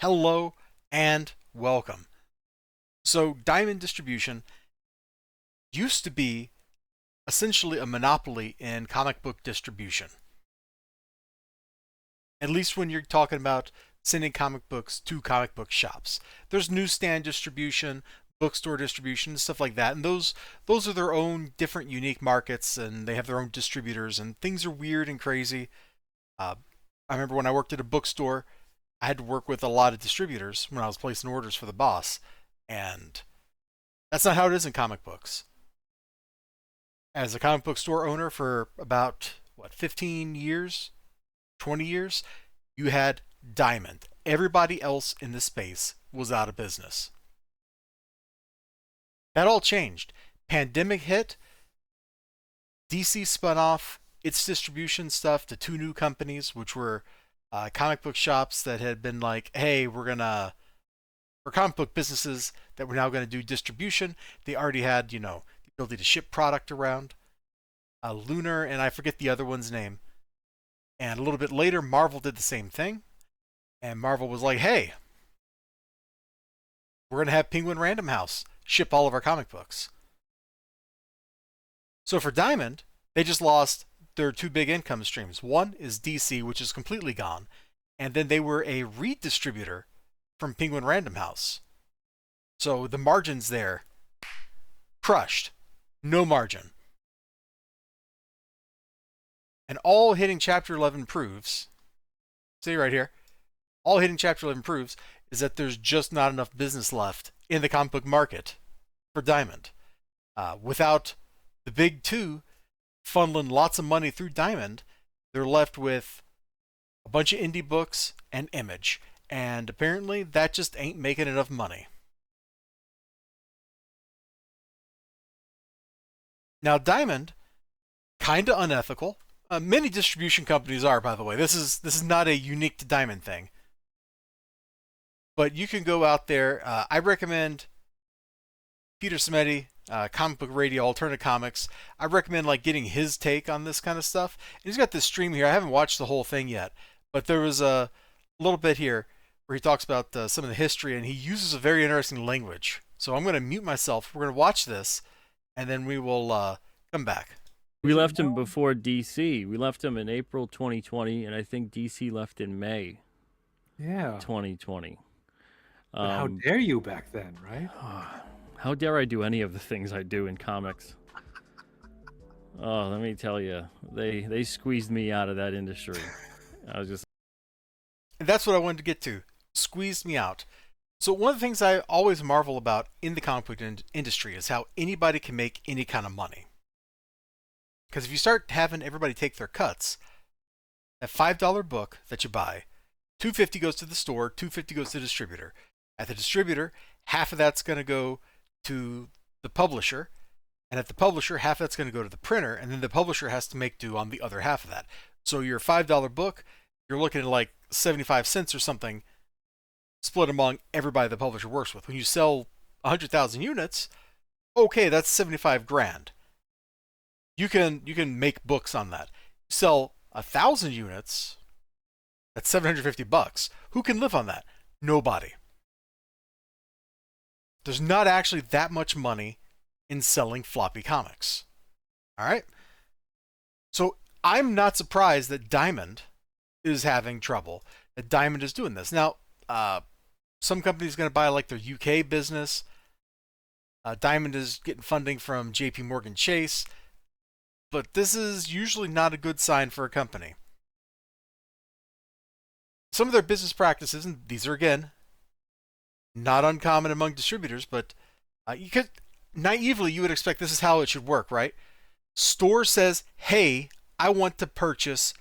Hello and welcome. So, Diamond Distribution used to be essentially a monopoly in comic book distribution. At least when you're talking about sending comic books to comic book shops. There's newsstand distribution, bookstore distribution, stuff like that, and those are their own different unique markets, and they have their own distributors, and things are weird and crazy. Uh, I remember when I worked at a bookstore, I had to work with a lot of distributors when I was placing orders for the boss, and that's not how it is in comic books. As a comic book store owner for about, 15 years, 20 years, you had Diamond. Everybody else in the space was out of business. That all changed. Pandemic hit, DC spun off its distribution stuff to two new companies, which were comic book shops that had been like, hey, we're comic book businesses that we're now going to do distribution. They already had, the ability to ship product around. Lunar, and I forget the other one's name. And a little bit later, Marvel did the same thing. And Marvel was like, hey, we're going to have Penguin Random House ship all of our comic books. So for Diamond, they just lost their two big income streams. One is DC, which is completely gone. And then they were a redistributor from Penguin Random House. So the margins there, crushed. No margin. And all hitting Chapter 11 proves, see right here, all hitting Chapter 11 proves is that there's just not enough business left in the comic book market for Diamond. Without the big two funneling lots of money through Diamond, they're left with a bunch of indie books and Image. And apparently that just ain't making enough money. Now Diamond, kinda unethical. Many distribution companies are, by the way. This is not a unique to Diamond thing. But you can go out there. I recommend Peter Simeti, Comic Book Radio, Alternate Comics. I recommend getting his take on this kind of stuff. And he's got this stream here. I haven't watched the whole thing yet, but there was a little bit here where he talks about some of the history, and he uses a very interesting language. So I'm going to mute myself. We're going to watch this, and then we will come back. We left him before DC. We left him in April 2020, and I think DC left in May 2020. How dare you back then, right? How dare I do any of the things I do in comics? Oh, let me tell you, they squeezed me out of that industry. I was just... And that's what I wanted to get to. Squeezed me out. So one of the things I always marvel about in the comic book industry is how anybody can make any kind of money. Because if you start having everybody take their cuts, that $5 book that you buy, $2.50 goes to the store, $2.50 goes to the distributor. At the distributor, half of that's going to go to the publisher, and at the publisher, half of that's going to go to the printer, and then the publisher has to make do on the other half of that. So your $5 book, you're looking at 75 cents or something split among everybody the publisher works with. When you sell 100,000 units, okay, that's 75 grand. You can make books on that. You sell 1,000 units, that's $750. Who can live on that? Nobody. There's not actually that much money in selling floppy comics. All right? So I'm not surprised that Diamond is having trouble, that Diamond is doing this. Now, some companies are going to buy their UK business. Diamond is getting funding from JP Morgan Chase. But this is usually not a good sign for a company. Some of their business practices, and these are again not uncommon among distributors, but naively you would expect this is how it should work, right? Store says, hey, I want to purchase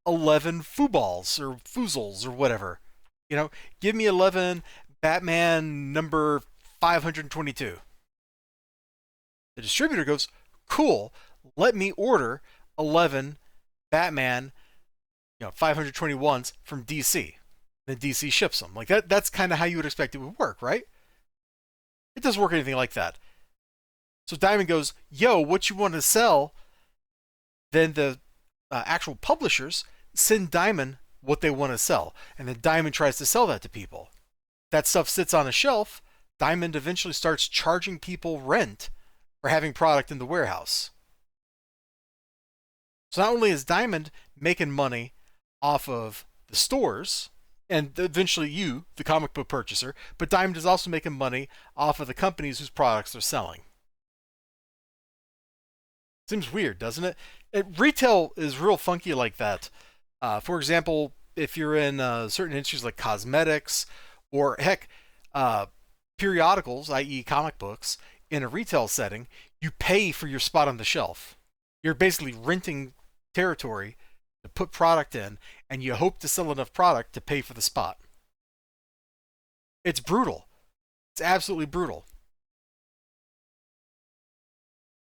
11 Fooballs or Foozles or whatever. Give me 11 Batman number 522. The distributor goes, cool, let me order 11 Batman 521s from DC. Then DC ships them. That's kind of how you would expect it would work, right? It doesn't work anything like that. So Diamond goes, yo, what you want to sell? Then the actual publishers send Diamond what they want to sell. And then Diamond tries to sell that to people. That stuff sits on a shelf. Diamond eventually starts charging people rent for having product in the warehouse. So not only is Diamond making money off of the stores, and eventually you, the comic book purchaser, but Diamond is also making money off of the companies whose products they're selling. Seems weird, doesn't it? Retail is real funky like that. For example, if you're in certain industries like cosmetics, or heck, periodicals, i.e. comic books, in a retail setting, you pay for your spot on the shelf. You're basically renting territory to put product in, and you hope to sell enough product to pay for the spot. It's brutal. It's absolutely brutal.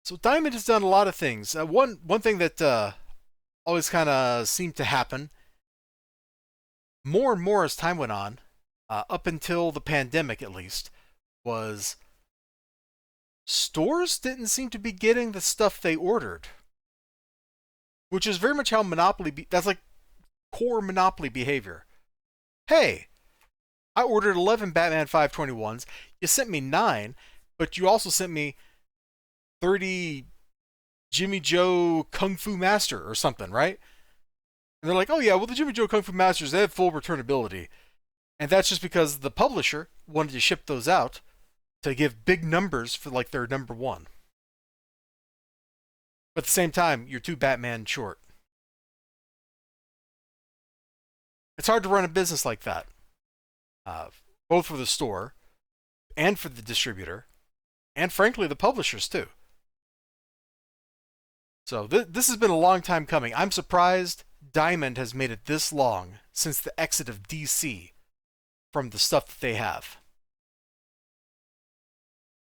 So Diamond has done a lot of things. One thing that always kind of seemed to happen more and more as time went on, up until the pandemic at least, was stores didn't seem to be getting the stuff they ordered. Which is very much how Monopoly, that's like core Monopoly behavior. Hey, I ordered 11 Batman 521s. You sent me 9, but you also sent me 30 Jimmy Joe Kung Fu Master or something, right? And they're like, oh yeah, well the Jimmy Joe Kung Fu Masters, they have full returnability. And that's just because the publisher wanted to ship those out to give big numbers for like their number 1. But at the same time, you're 2 Batman short. It's hard to run a business like that. Both for the store, and for the distributor, and frankly, the publishers too. So this has been a long time coming. I'm surprised Diamond has made it this long since the exit of DC from the stuff that they have.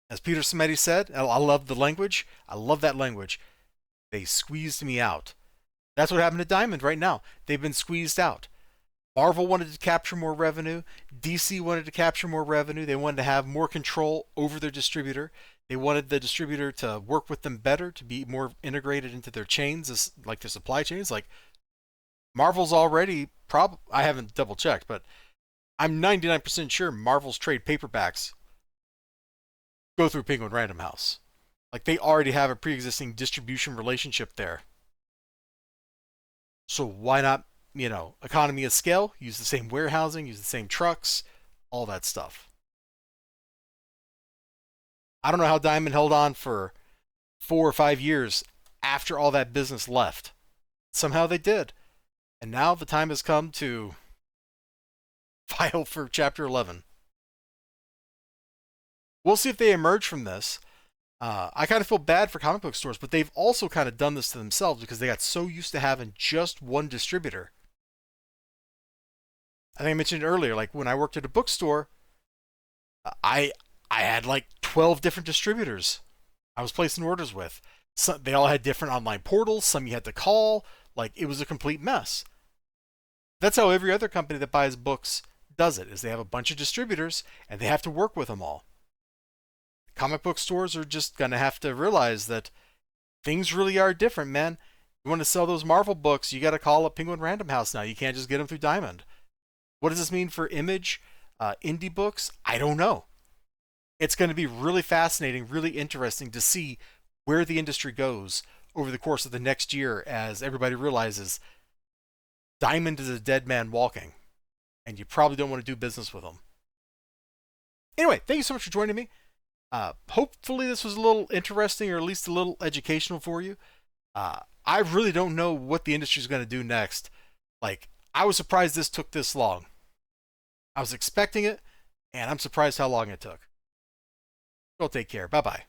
As Peter Simeti said, I love the language. I love that language. They squeezed me out. That's what happened to Diamond right now. They've been squeezed out. Marvel wanted to capture more revenue. DC wanted to capture more revenue. They wanted to have more control over their distributor. They wanted the distributor to work with them better, to be more integrated into their chains, like their supply chains. Like Marvel's already, I haven't double checked, but I'm 99% sure Marvel's trade paperbacks go through Penguin Random House. Like they already have a pre-existing distribution relationship there. So why not, economy of scale, use the same warehousing, use the same trucks, all that stuff. I don't know how Diamond held on for 4 or 5 years after all that business left. Somehow they did. And now the time has come to file for Chapter 11. We'll see if they emerge from this. I kind of feel bad for comic book stores, but they've also kind of done this to themselves because they got so used to having just one distributor. I think I mentioned earlier, like when I worked at a bookstore, I had like 12 different distributors I was placing orders with. They all had different online portals. Some you had to call. Like it was a complete mess. That's how every other company that buys books does it, is they have a bunch of distributors and they have to work with them all. Comic book stores are just going to have to realize that things really are different, man. You want to sell those Marvel books, you got to call up Penguin Random House now. You can't just get them through Diamond. What does this mean for Image, indie books? I don't know. It's going to be really fascinating, really interesting to see where the industry goes over the course of the next year as everybody realizes Diamond is a dead man walking, and you probably don't want to do business with them. Anyway, thank you so much for joining me. Hopefully this was a little interesting, or at least a little educational for you. I really don't know what the industry is going to do next. Like, I was surprised this took this long. I was expecting it, and I'm surprised how long it took. Well, take care. Bye-bye.